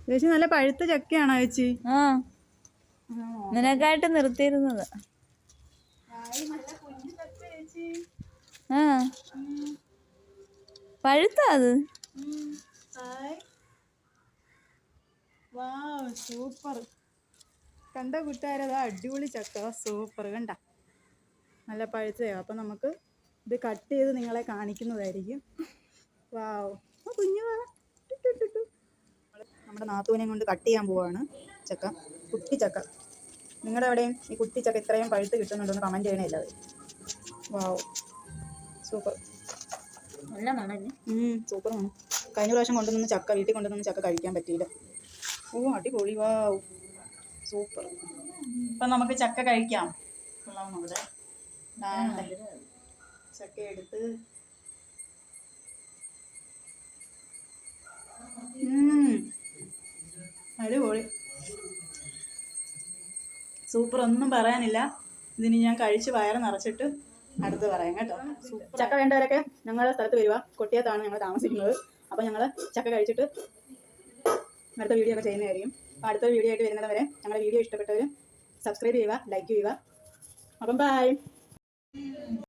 ചേച്ചി നല്ല പഴുത്ത ചക്കയാണോ ചേച്ചി? ആ, നിനക്കായിട്ട് നിർത്തിയിരുന്നത്. ആ, പഴുത്ത അത്. സൂപ്പർ. കണ്ട കൂട്ടുകാരതാ അടിപൊളി ചക്ക, സൂപ്പർ. കണ്ട നല്ല പഴുത്തയോ. അപ്പം നമുക്ക് ഇത് കട്ട് ചെയ്ത് നിങ്ങളെ കാണിക്കുന്നതായിരിക്കും. വാവ്, കുഞ്ഞു നമ്മുടെ നാത്തൂനെയും കൊണ്ട് കട്ട് ചെയ്യാൻ പോവാണ് ചക്ക, കുട്ടി ചക്ക. നിങ്ങളുടെ എവിടെയും ഈ കുട്ടി ചക്ക ഇത്രയും പഴുത്ത് കിട്ടുന്നുണ്ടെന്ന് കമൻറ്റ് ചെയ്യണേ എല്ലാവരും. വാവ്, സൂപ്പർ. നല്ല മണല്ലേ? സൂപ്പറാണ്. കഴിഞ്ഞ പ്രാവശ്യം കൊണ്ടുവന്ന ചക്ക, വീട്ടിൽ കൊണ്ടുവന്ന ചക്ക കഴിക്കാൻ പറ്റിയില്ല. ഓ അടിപൊളി, വാവ്, സൂപ്പർ. അപ്പം നമുക്ക് ചക്ക കഴിക്കാം. കൊള്ളാം. നമ്മുടെ ചക്ക എടുത്ത് അടിപൊളി, സൂപ്പർ. ഒന്നും പറയാനില്ല. ഇതിന് ഞാൻ കഴിച്ച് വയറ് നിറച്ചിട്ട് അടുത്ത് പറയാം കേട്ടോ. ചക്ക വേണ്ടവരൊക്കെ ഞങ്ങളുടെ സ്ഥലത്ത് വരിക. കൊട്ടിയത്താണ് ഞങ്ങൾ താമസിക്കുന്നത്. അപ്പം ഞങ്ങൾ ചക്ക കഴിച്ചിട്ട് അടുത്ത വീഡിയോ ഒക്കെ ചെയ്യുന്നതായിരിക്കും. അപ്പോൾ അടുത്ത വീഡിയോ ആയിട്ട് വരുന്നത് വരെ ഞങ്ങളുടെ വീഡിയോ ഇഷ്ടപ്പെട്ടവർ സബ്സ്ക്രൈബ് ചെയ്യുക, ലൈക്ക് ചെയ്യുക. അപ്പം ബൈ.